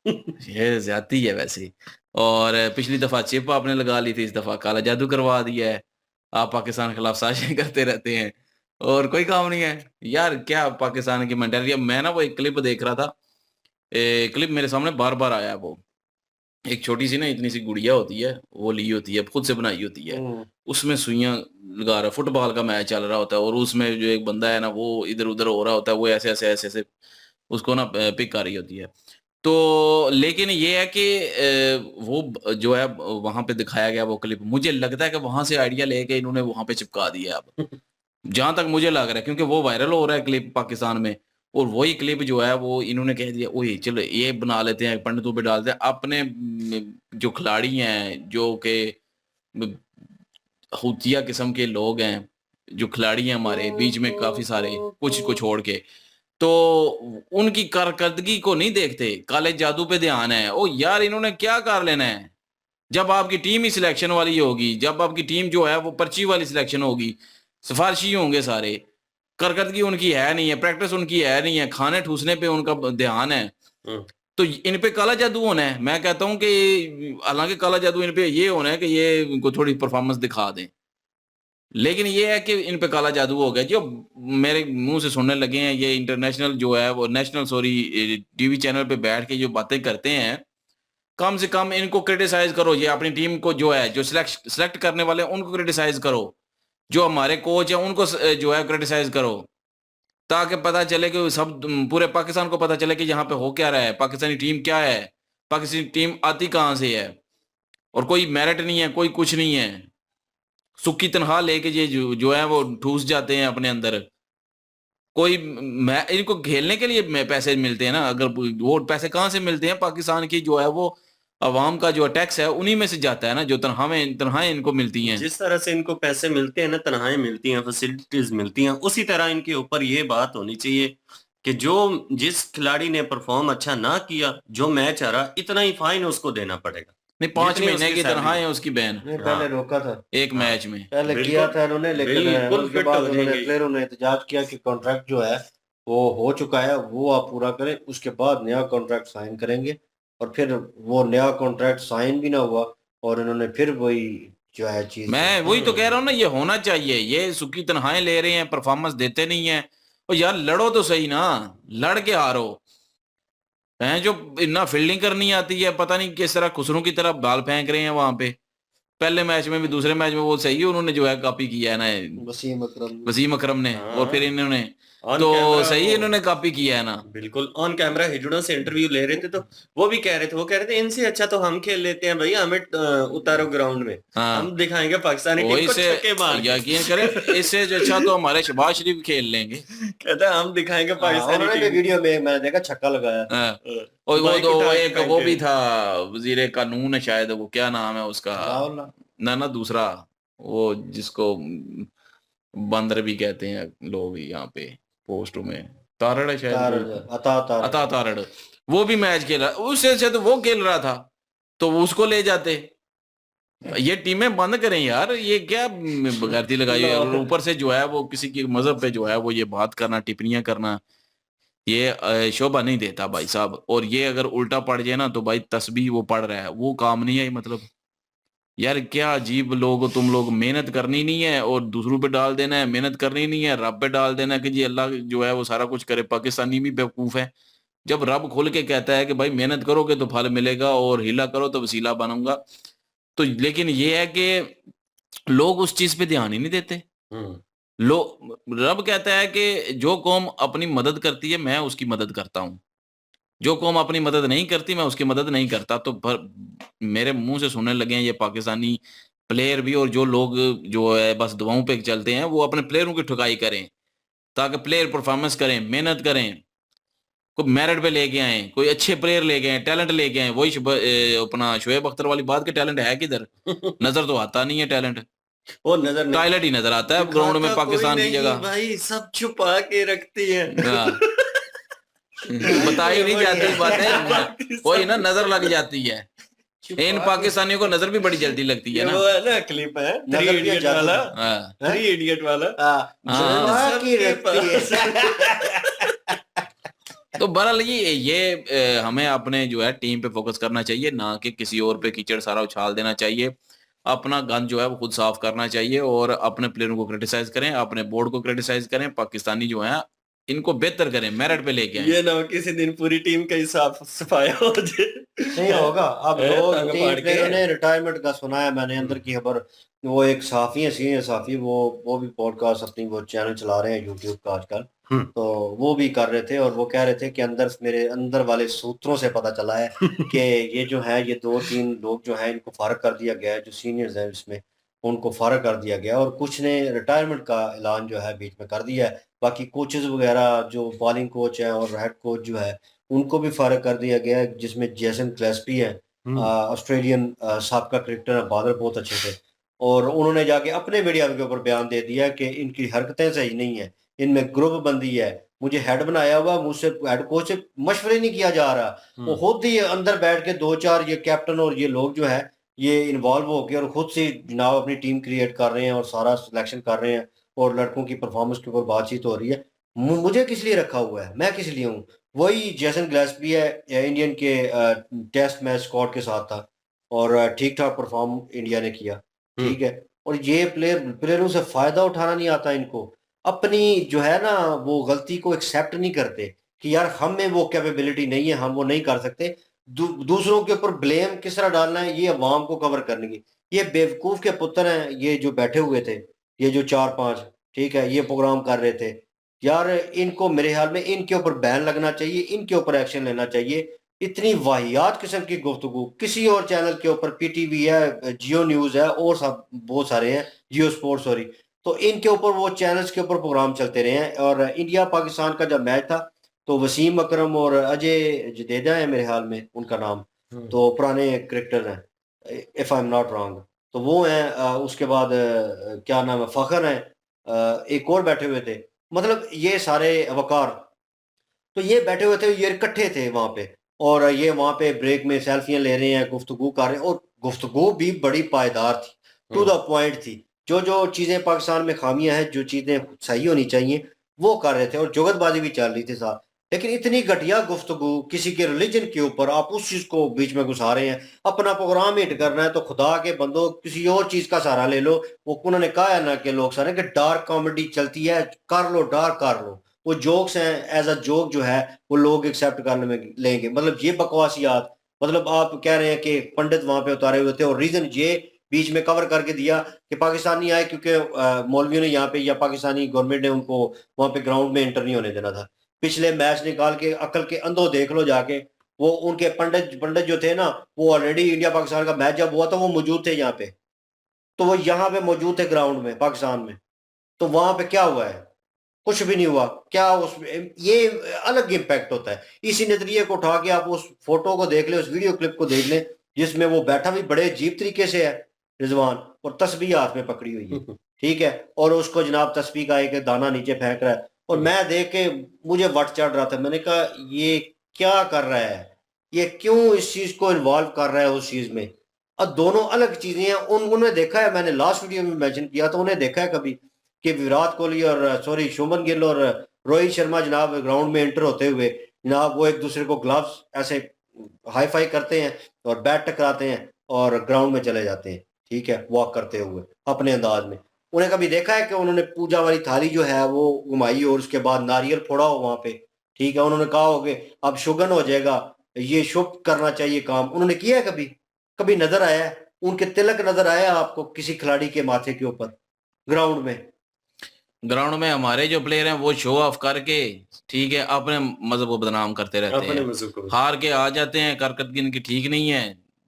ये ज्यादती है वैसे। और पिछली दफा चिप आपने लगा ली थी, इस दफा काला जादू करवा दिया है। आप पाकिस्तान के खिलाफ साजिशें करते रहते हैं और कोई काम नहीं है यार। क्या पाकिस्तान की मेंटालिटी। मैं ना वो एक क्लिप देख रहा था, क्लिप मेरे सामने बार बार आया। वो एक छोटी सी ना इतनी सी गुड़िया होती है, वो ली होती है, खुद से बनाई होती है, उसमें सुइयां लगा रहा, फुटबॉल का मैच चल रहा होता है और उसमें जो एक बंदा है ना वो इधर उधर हो रहा होता है, वो ऐसे ऐसे ऐसे ऐसे उसको ना पिक कर रही होती है। तो लेकिन ये है कि वो जो है वहां पे दिखाया गया वो क्लिप, मुझे लगता है कि वहां से आइडिया लेके इन्होंने वहां पे चिपका दिया अब, जहां तक मुझे लग रहा है, क्योंकि वो वायरल हो रहा है क्लिप पाकिस्तान में। और वही क्लिप जो है वो इन्होंने कह दिया ओए चलो ये बना लेते हैं, पंडितों पे डालते हैं। अपने जो खिलाड़ी हैं जो कि हूतिया किस्म के लोग हैं, जो खिलाड़ी हैं हमारे बीच में काफी सारे, कुछ को छोड़ के, तो उनकी कारकर्दगी को नहीं देखते, काले जादू पे ध्यान है। ओ यार इन्होंने क्या कर लेना है, जब आपकी टीम ही सिलेक्शन वाली होगी, जब आपकी टीम जो है वो पर्ची वाली सिलेक्शन होगी, सिफारशी होंगे सारे, कारकर्दगी उनकी है नहीं है, प्रैक्टिस उनकी है नहीं है, खाने ठूसने पे उनका ध्यान है, तो इन पे काला जादू होना है। मैं कहता हूं कि हालांकि काला जादू इन पे ये होना है कि ये इनको थोड़ी परफॉर्मेंस दिखा दें, लेकिन ये है कि इन पे काला जादू हो गया। जो मेरे मुंह से सुनने लगे हैं ये इंटरनेशनल जो है वो नेशनल टीवी चैनल पे बैठ के जो बातें करते हैं, कम से कम इनको क्रिटिसाइज करो। ये अपनी टीम को जो है जो सिलेक्ट करने वाले हैं उनको क्रिटिसाइज करो, जो हमारे कोच हैं उनको जो है क्रिटिसाइज करो, ताकि पता चले कि सब पूरे पाकिस्तान को पता चले कि यहाँ पे हो क्या रहा है, पाकिस्तानी टीम क्या है, पाकिस्तानी टीम आती कहाँ से है, और कोई मेरिट नहीं है, कोई कुछ नहीं है। सुक्की तनख्वाह लेके ये जो है वो ठूस जाते हैं अपने अंदर। कोई इनको खेलने के लिए पैसे मिलते हैं ना, अगर वो पैसे कहाँ से मिलते हैं, पाकिस्तान की जो है वो अवाम का जो टैक्स है उन्हीं में से जाता है ना, जो तनख्वाहें इनको मिलती हैं। जिस तरह से इनको पैसे मिलते हैं ना, तनख्वाहें मिलती हैं, फैसिलिटीज मिलती हैं, उसी तरह इनके ऊपर ये बात होनी चाहिए कि जो जिस खिलाड़ी ने परफॉर्म अच्छा ना किया, जो मैच हारा, इतना ही फाइन उसको देना पड़ेगा। नहीं 5 महीने की तनख्वाह है उसकी बैन। पहले रोका था एक मैच में, पहले किया था इन्होंने, लेकिन उसके बाद उन्होंने प्लेयरों ने एहतजाज किया कि कॉन्ट्रैक्ट जो है वो हो चुका है, वो आप पूरा करें, उसके बाद नया कॉन्ट्रैक्ट साइन करेंगे। और फिर वो नया कॉन्ट्रैक्ट साइन भी ना हुआ और इन्होंने फिर वही जो है चीज। मैं वही तो कह रहा हूँ ना, ये होना चाहिए। ये सुखी तनख्वाहें ले रहे हैं, परफॉर्मेंस देते नहीं है। और यार लड़ो तो सही ना, लड़ के हारो हैं। जो इतना फील्डिंग करनी आती है, पता नहीं किस तरह खुसरों की तरह बाल फेंक रहे हैं वहां पे। पहले मैच में भी दूसरे मैच में वो सही है, उन्होंने जो है कॉपी किया है ना वसीम अकरम ने, और फिर इन्होंने तो सही इन्होंने कॉपी किया है ना। बिल्कुल ऑन कैमरा हिजड़ों से इंटरव्यू ले रहे थे, तो वो भी कह रहे थे इनसे अच्छा तो हम खेल लेते हैं भैया, हमें उतारो ग्राउंड में, हम दिखाएंगे पाकिस्तानी टीम को छक्के मार। यकीन करें इससे जो अच्छा तो हमारे शहबाज शरीफ खेल लेंगे, कहता है हम दिखाएंगे पाकिस्तानी टीम। वीडियो में मैंने देखा छक्का लगाया। और वो तो एक वो भी था वजीर कानून है शायद, वो क्या नाम है उसका, ना दूसरा, वो जिसको बंदर भी कहते हैं लोग यहाँ पे पोस्टों में, तारड़ है शायद, अता तारड़, वो भी मैच खेला, उससे अच्छा तो वो खेल रहा था तो उसको ले जाते। ये टीमें बंद करें यार, ये क्या बगैरती लगाई है। और ऊपर से जो है वो किसी की मजहब पे जो है वो ये बात करना, टिप्पणियां करना, ये शोभा नहीं देता भाई साहब। और ये अगर उल्टा पड़ जाए ना तो भाई तस्बीह वो पढ़ रहा है, वो काम नहीं है। मतलब यार क्या अजीब लोग हो तुम लोग। मेहनत करनी नहीं है और दूसरों पे डाल देना है, मेहनत करनी नहीं है रब पे डाल देना है कि जी अल्लाह जो है वो सारा कुछ करे। पाकिस्तानी भी बेवकूफ है। जब रब खुल के कहता है कि भाई मेहनत करोगे तो फल मिलेगा और हिला करो तो वसीला बनूंगा, तो लेकिन ये है कि लोग उस चीज पे ध्यान ही नहीं देते। लोग, रब कहता है कि जो कौम अपनी मदद करती है मैं उसकी मदद करता हूं, जो कौम अपनी मदद नहीं करती मैं उसकी मदद नहीं करता। तो मेरे मुंह से सुनने लगे हैं ये पाकिस्तानी प्लेयर भी, और जो लोग जो है बस दुआओं पे चलते हैं, वो अपने प्लेयरों की ठुकाई करें ताकि प्लेयर परफॉर्मेंस करें, मेहनत करें, कोई मेरिट पे लेके आए, कोई अच्छे प्लेयर लेके आए, टैलेंट लेके आए। वही अपना शोएब अख्तर वाली बात के टैलेंट है किधर? नजर तो आता नहीं है टैलेंट, वो नजर टॉयलेट ही नजर आता है ग्राउंड में पाकिस्तान की जगह। भाई सब छुपा के रखती है। बताई नहीं जाती बातें, वही ना नजर लग जाती है। इन पाकिस्तानियों को नजर भी बड़ी जल्दी लगती है ना। वो है ना क्लिप है थ्री इडियट वाला, थ्री इडियट वाला तो बहरहाल ये हमें अपने जो है टीम पे फोकस करना चाहिए, ना कि किसी और पे कीचड़ सारा उछाल देना चाहिए। अपना गंद जो है वो खुद साफ करना चाहिए और अपने प्लेयरों को क्रिटिसाइज करें, अपने बोर्ड को क्रिटिसाइज करें। पाकिस्तानी जो है इनको बेहतर करें, मेरिट पे लेके आए। ये ना किसी दिन पूरी टीम का ही साफ सफाया हो जाए। नहीं होगा। अब दो तीन प्लेयरों ने रिटायरमेंट का सुना है मैंने, अंदर की खबर। वो एक साफी है, सीनियर साफी, वो भी पॉडकास्ट अपनी वो चैनल चला रहे हैं यूट्यूब का आजकल। तो वो भी कर रहे थे और वो कह रहे थे कि मेरे अंदर वाले सूत्रों से पता चला है कि ये जो है ये 2-3 लोग जो है इनको फारग कर दिया गया है, जो सीनियर्स हैं इसमें उनको फारग कर दिया गया, और कुछ ने रिटायरमेंट का ऐलान जो है बीच में कर दिया है। बाकी कोचेस वगैरह जो बॉलिंग कोच है और हेड कोच जो है उनको भी फारग कर दिया गया है, जिसमें जेसन क्लेस्पी है, ऑस्ट्रेलियन साबका क्रिकेटर, बादल बहुत अच्छे थे। और उन्होंने जाके अपने मीडिया के ऊपर बयान दे दिया कि इनकी हरकतें सही नहीं है, इनमें ग्रुप बंदी है, मुझे हेड बनाया हुआ, मुझसे हेड कोच से मशवरे नहीं किया जा रहा। वो खुद ही अंदर बैठ के 2-4 ये कैप्टन और ये लोग जो है ये इन्वॉल्व हो गए और खुद से जनाब अपनी टीम क्रिएट कर रहे हैं और सारा सिलेक्शन कर रहे हैं और लड़कों की परफॉर्मेंस के ऊपर बातचीत हो रही है। मुझे किस लिए रखा हुआ है, मैं किस लिए हूँ? वही जेसन ग्लेस्पी है, इंडियन के टेस्ट मैच स्क्वाड के साथ था और ठीक ठाक परफॉर्म इंडिया ने किया, ठीक है। और ये प्लेयरों से फायदा उठाना नहीं आता इनको, अपनी जो है ना वो गलती को एक्सेप्ट नहीं करते कि यार हम में वो कैपेबिलिटी नहीं है, हम वो नहीं कर सकते। दूसरों के ऊपर ब्लेम किस तरह डालना है, ये अवाम को कवर करने की। ये बेवकूफ के पुत्र हैं ये जो बैठे हुए थे, ये जो 4-5 ठीक है ये प्रोग्राम कर रहे थे यार, इनको मेरे ख्याल में इनके ऊपर बैन लगना चाहिए, इनके ऊपर एक्शन लेना चाहिए। इतनी वाहियात किस्म की गुफ्तगू किसी और चैनल के ऊपर, पीटीवी है, जियो न्यूज है और सब बहुत सारे हैं, जियो स्पोर्ट्स सॉरी, तो इनके ऊपर वो चैनल्स के ऊपर प्रोग्राम चलते रहे हैं। और इंडिया पाकिस्तान का जब मैच था तो वसीम अकरम और अजय जडेजा है मेरे ख्याल में उनका नाम, तो पुराने क्रिकेटर हैं if I am not wrong, तो वो हैं। उसके बाद क्या नाम है, फखर हैं, एक और बैठे हुए थे, मतलब ये सारे वकार, तो ये बैठे हुए थे, ये इकट्ठे थे वहां पे और ये वहां पे ब्रेक में सेल्फियां ले रहे हैं, गुफ्तगू कर रहे हैं और गुफ्तगू भी बड़ी पायदार थी, टू द पॉइंट थी। जो चीजें पाकिस्तान में खामियां हैं, जो चीजें सही होनी चाहिए वो कर रहे थे और जुगतबाजी भी चल रही थी साथ। लेकिन इतनी घटिया गुफ्तगू किसी के रिलीजन के ऊपर, आप उस चीज को बीच में घुसा रहे हैं। अपना प्रोग्राम हिट करना है तो खुदा के बंदो किसी और चीज का सहारा ले लो। वो उन्होंने कहा है ना कि लोग सारे कि डार्क कॉमेडी चलती है, कर लो डार्क कर लो, वो जोक्स हैं, एज अ जोक जो है वो लोग एक्सेप्ट करने में लेंगे। मतलब ये बकवासियात, मतलब आप कह रहे हैं कि पंडित वहां पे उतारे हुए थे और रीजन ये बीच में कवर करके दिया कि पाकिस्तानी आए क्योंकि मौलवियों ने यहाँ पे या पाकिस्तानी गवर्नमेंट ने उनको वहां पे ग्राउंड में एंटर नहीं होने देना था। पिछले मैच निकाल के अकल के अंधो देख लो जाके, वो उनके पंडित जो थे ना, वो ऑलरेडी इंडिया पाकिस्तान का मैच जब हुआ था वो मौजूद थे यहाँ पे, तो वो यहाँ पे मौजूद थे ग्राउंड में पाकिस्तान में, तो वहां पे क्या हुआ है? कुछ भी नहीं हुआ। क्या उसमें ये अलग इम्पैक्ट होता है। इसी नजरिए को उठा के आप उस फोटो को देख ले, उस वीडियो क्लिप को देख ले जिसमें वो बैठा भी बड़े अजीब तरीके से है रिजवान, और तस्बीह हाथ में पकड़ी हुई है, ठीक है, और उसको जनाब तस्बीह का एक दाना नीचे फेंक रहा है। और मैं देख के मुझे वट चढ़ रहा था, मैंने कहा ये क्या कर रहा है, ये क्यों इस चीज को इन्वॉल्व कर रहा है उस चीज में। अब दोनों अलग चीजें हैं। उन्होंने देखा है, मैंने लास्ट वीडियो में मेंशन किया, तो उन्हें देखा है कभी कि विराट कोहली और सॉरी शुभमन गिल और रोहित शर्मा जनाब ग्राउंड में एंटर होते हुए जनाब वो एक दूसरे को ग्लव्स ऐसे हाई फाई करते हैं और बैट टकराते हैं और ग्राउंड में चले जाते हैं, ठीक है, वॉक करते हुए अपने अंदाज में। उन्हें कभी देखा है कि उन्होंने पूजा वाली थाली जो है वो घुमाई और उसके बाद नारियल फोड़ा हो वहां पे, ठीक है, उन्होंने कहा हो कि अब शुगन हो जाएगा, ये शुभ करना चाहिए काम, उन्होंने किया है कभी? कभी नजर आया है उनके तिलक नजर आया आपको किसी खिलाड़ी के माथे के ऊपर ग्राउंड में? ग्राउंड में हमारे जो प्लेयर हैं वो शो ऑफ करके, ठीक है, अपने मजहब को बदनाम करते रहते अपने हैं, मजहब को हार के आ जाते हैं, करकटगी इनकी ठीक नहीं है,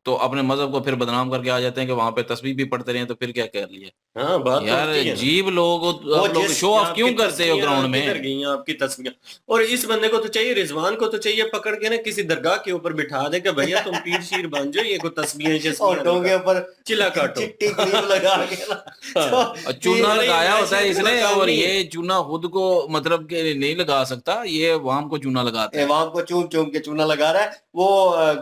तो अपने मजहब को फिर बदनाम करके आ जाते हैं कि वहां पे तस्वीर भी पढ़ते रहे तो फिर क्या कर लिया। हाँ बात तो यार होती है ना। अजीब लोग आप लोग शो ऑफ क्यों करते हो ग्राउंड किधर में? गई हैं आपकी तस्वीरें? और इस बंदे को तो चाहिए, रिजवान को तो चाहिए पकड़ के ना किसी दरगाह के ऊपर बिठा दे कि भैया तुम पीर शीर बन जाओ, ये को तस्वीरें और के ऊपर चिल्ला काटो, चिट्टी क्रीम लगा के ना। और चूना ये लगाया नहीं, होता है ऐसे इसने, इतना काम और नहीं ये चूना खुद को मतलब के नहीं लगा सकता, ये वाम को चूना लगाता है। इमाम को चूम चूम के चूना लगा रहा है। वो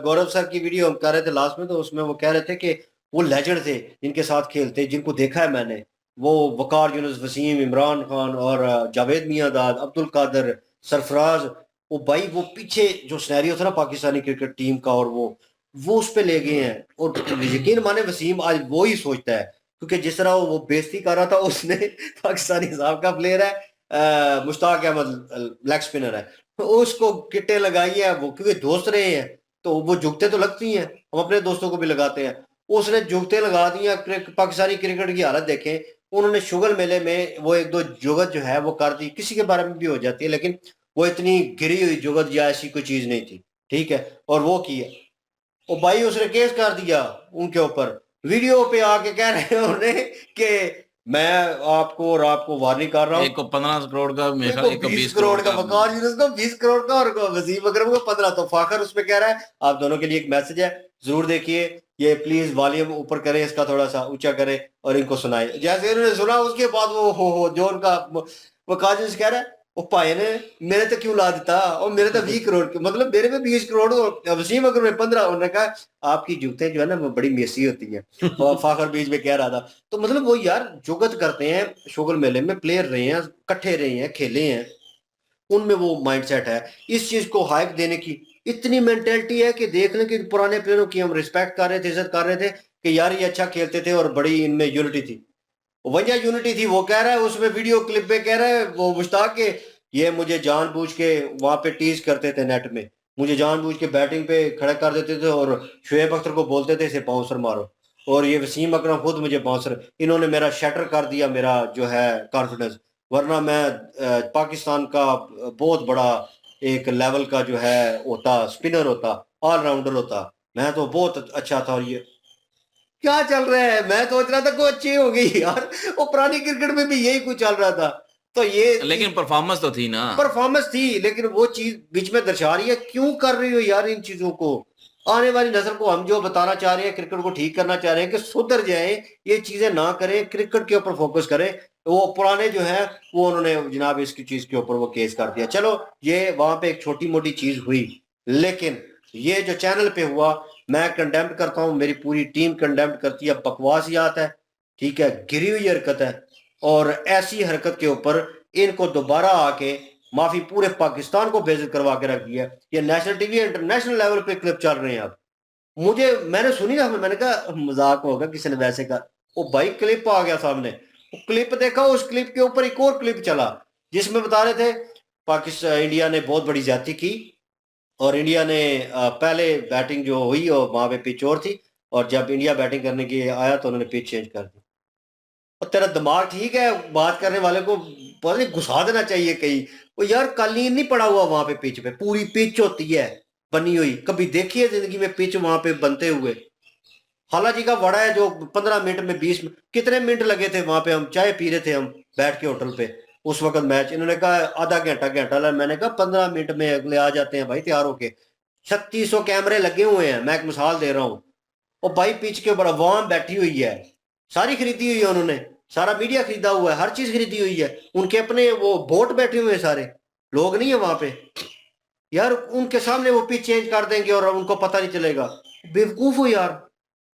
गौरव सर की वीडियो हम कर रहे थे लास्ट में, तो उसमें वो कह रहे थे कि वो लेजेंड थे जिनके साथ खेलते, जिनको देखा है मैंने, वो वकार यूनुस, वसीम, इमरान खान और जावेद मियांदाद, अब्दुल कादर, सरफराज, वो भाई वो पीछे जो सिनेरियो था ना पाकिस्तानी क्रिकेट टीम का, और वो उस पे ले गए हैं। और यकीन माने वसीम आज वो ही सोचता है, क्योंकि जिस तरह वो बेइज्जती कर रहा था उसने पाकिस्तानी साहब का प्लेयर है मुश्ताक अहमद, लेग स्पिनर है, तो उसको किट्टे लगाई है वो, क्योंकि दोस्त रहे हैं तो वो जुगते तो लगती हैं, हम अपने दोस्तों को भी लगाते हैं, उसने जुगते लगा दिया। पाकिस्तानी क्रिकेट की हालत देखें, उन्होंने शुगर मेले में वो एक दो जुगत जो है वो कर दी, किसी के बारे में भी हो जाती है, लेकिन वो इतनी गिरी हुई जुगत या ऐसी कोई चीज नहीं थी, ठीक है, और वो की है। और भाई उसने केस कर दिया उनके ऊपर, वीडियो पे आके कह रहे हैं उन्हें कि मैं आपको और आपको वार्निंग कर रहा हूँ। एक को 15 करोड़ का, मेरे ख्याल एक को 20 20 करोड़ का वकार यूनुस को 20 करोड़ का और वसीम अकरम को 15। तो फाखर उसमें कह रहा है, आप दोनों के लिए एक मैसेज है, जरूर देखिए ये, प्लीज वॉल्यूम ऊपर करें, इसका थोड़ा सा ऊंचा करें और इनको सुनाए। जैसे उन्होंने सुना उसके बाद वो हो जो उनका वकार यूनुस कह रहा है, वो भाई ने मेरे तो क्यों ला देता, और मेरे तो 20 करोड़ के, मतलब मेरे में 20 करोड़ और वसीम अकरम में 15। उन्होंने कहा आपकी जूते जो है ना वो बड़ी मेसी होती है, और फाखर बीच में कह रहा था। तो मतलब वो यार जुगत करते हैं, शुगर मेले में प्लेयर रहे हैं, इकट्ठे रहे हैं, खेले हैं, उनमें वो माइंडसेट है। इस चीज को हाइप देने की इतनी मेंटेलिटी है कि देखने की पुराने प्लेयरों की हम रिस्पेक्ट कर रहे थे, इज्जत कर रहे थे कि यार ये अच्छा खेलते थे और बड़ी इनमें यूनिटी थी, वजह यूनिटी थी। वो कह रहा है उसमें वीडियो क्लिप पे, कह रहा है वो मुश्ताक के, ये मुझे जानबूझ के वहां पे टीज करते थे नेट में, मुझे जानबूझ के बैटिंग पे खड़ा कर देते थे और शुएब अख्तर को बोलते थे इसे बाउंसर मारो, और ये वसीम अकरम खुद मुझे बाउंसर, इन्होंने मेरा शटर कर दिया, मेरा जो है कॉन्फिडेंस, वरना मैं पाकिस्तान का बहुत बड़ा एक लेवल का जो है होता, स्पिनर होता, ऑलराउंडर होता, मैं तो बहुत अच्छा था। और ये क्या चल रहा है? मैं सोच रहा था कोई अच्छी हो गई यार, वो पुरानी क्रिकेट में भी यही कुछ चल रहा था। तो ये लेकिन परफॉर्मेंस तो थी ना, परफॉर्मेंस थी, लेकिन वो चीज बीच में दर्शा रही है। क्यों कर रही हो यार इन चीजों को? आने वाली नस्ल को हम जो बताना चाह रहे हैं, क्रिकेट को ठीक करना चाह रहे हैं कि सुधर जाए, ये चीजें ना करें, क्रिकेट के ऊपर फोकस करें। वो पुराने जो है वो उन्होंने जनाब इसकी चीज के ऊपर वो केस कर दिया। चलो ये वहां पे एक छोटी मोटी चीज हुई, लेकिन ये जो चैनल पे हुआ मैं कंडेम करता हूँ, मेरी पूरी टीम कंडेम करती है। बकवासियात है, ठीक है, गिरी हुई हरकत है, और ऐसी हरकत के ऊपर इनको दोबारा आके माफी पूरे पाकिस्तान को बेइज्जत करवा के रख दिया। ये नेशनल टीवी इंटरनेशनल लेवल पे क्लिप चल रहे हैं। अब मैंने सुनी ना, मैंने कहा मजाक होगा किसी ने वैसे कहा, वो भाई क्लिप आ गया सामने, वो क्लिप देखा, उस क्लिप के ऊपर एक और क्लिप चला जिसमें बता रहे थे पाकिस्तान इंडिया ने बहुत बड़ी ज्यादती की, और इंडिया ने पहले बैटिंग जो हुई और वहां पे पिच और थी, और जब इंडिया बैटिंग करने के लिए आया तो उन्होंने पिच चेंज कर दी। और तेरा दिमाग ठीक है? बात करने वाले को पता नहीं घुसा देना चाहिए कहीं। वो यार कालीन नहीं पड़ा हुआ वहां पे, पिच पे पूरी पिच होती है बनी हुई, कभी देखी है जिंदगी में पिच वहां पे बनते हुए? हालाजी का वड़ा है जो 15 मिनट में 20 मिनट, कितने मिनट लगे थे वहां पे, हम चाय पी रहे थे हम बैठ के होटल पे उस वक्त मैच, इन्होंने कहा आधा घंटा घंटा, मैंने कहा 15 मिनट में अगले आ जाते हैं भाई तैयार होके। 3600 कैमरे लगे हुए हैं, मैं एक मिसाल दे रहा हूँ। और भाई पिच के ऊपर अवाम बैठी हुई है, सारी खरीदी हुई है उन्होंने, सारा मीडिया खरीदा हुआ है, हर चीज खरीदी हुई है, उनके अपने वो बोट बैठे हुए हैं, सारे लोग नहीं है वहां पे यार। उनके सामने वो पिच चेंज कर देंगे और उनको पता नहीं चलेगा? बेवकूफ हो यार।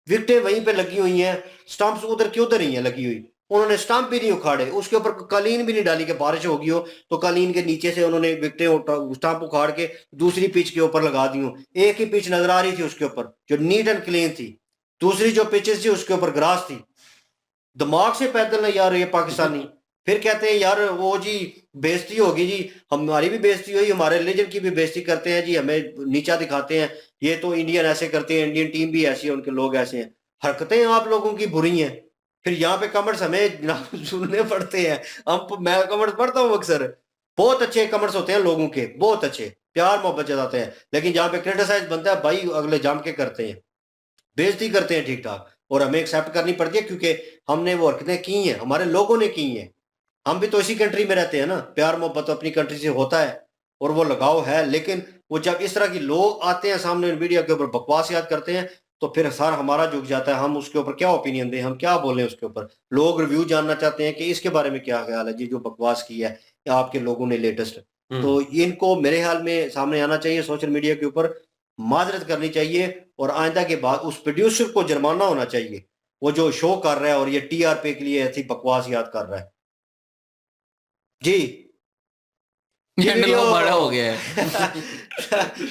विकेटें वहीं पे लगी हुई हैं, स्टंप्स उधर की उधर ही हैं लगी हुई, उन्होंने स्टंप भी नहीं उखाड़े, उसके ऊपर कालीन भी नहीं डाली कि बारिश होगी हो तो कालीन के नीचे से उन्होंने विकेटें स्टंप उखाड़ के दूसरी पिच के ऊपर लगा दी हो। एक ही पिच नजर आ रही थी उसके ऊपर जो नीट एंड क्लीन थी, दूसरी जो पिचेस थी उसके ऊपर ग्रास थी। दिमाग से पैदल नहीं यार ये पाकिस्तानी। फिर कहते हैं यार वो जी बेइज्जती होगी जी, हमारी भी बेइज्जती हुई, हमारे रिलीजन की भी बेइज्जती करते हैं जी, हमें नीचा दिखाते हैं, ये तो इंडियन ऐसे करते हैं, इंडियन टीम भी ऐसी है, उनके लोग ऐसे हैं। हरकतें आप लोगों की बुरी हैं, फिर यहाँ पे कमेंट्स हमें सुनने पड़ते हैं। मैं कमेंट्स पढ़ता हूँ अक्सर, बहुत अच्छे कमेंट्स होते हैं लोगों के, बहुत अच्छे प्यार मोहब्बत जताते हैं, लेकिन जहाँ पे क्रिटिसाइज बनता है भाई अगले जम के करते हैं, बेइज्जती करते हैं ठीक ठाक, और हमें एक्सेप्ट करनी पड़ती है क्योंकि हमने वो हरकतें की हैं, हमारे लोगों ने की हैं। हम भी तो इसी कंट्री में रहते हैं ना, प्यार मोहब्बत अपनी कंट्री से होता है और वो लगाव है, लेकिन वो जब इस तरह की लोग आते हैं सामने मीडिया के ऊपर बकवास याद करते हैं तो फिर सारा हमारा झुक जाता है, हम उसके ऊपर क्या ओपिनियन दें, हम क्या बोलें उसके ऊपर। लोग रिव्यू जानना चाहते हैं कि इसके बारे में क्या ख्याल है जी, जो बकवास की है या आपके लोगों ने लेटेस्ट। तो इनको मेरे ख्याल में सामने आना चाहिए, सोशल मीडिया के ऊपर माजरत करनी चाहिए, और आइंदा के बाद उस प्रोड्यूसर को जुर्माना होना चाहिए वो जो शो कर रहा है और ये टीआरपी के लिए ऐसी बकवास याद कर रहा है जी। वीडियो बड़ा हो गया है।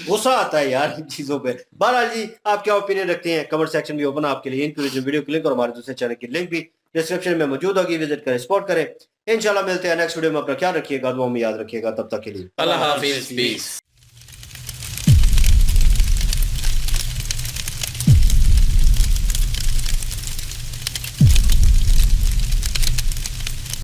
गुस्सा आता है यार इन चीजों पे। बहरहाल जी आप क्या ओपिनियन रखते हैं, कमेंट सेक्शन भी ओपन आपके लिए। इनकी वीडियो की लिंक और हमारे दूसरे चैनल की लिंक भी डिस्क्रिप्शन में मौजूद होगी, विजिट करें, सपोर्ट करें। इंशाल्लाह मिलते हैं नेक्स्ट वीडियो में, अपना ख्याल रखिएगा, दुआ में याद रखिएगा, तब तक के लिए अल्लाह हाफिज, पीस।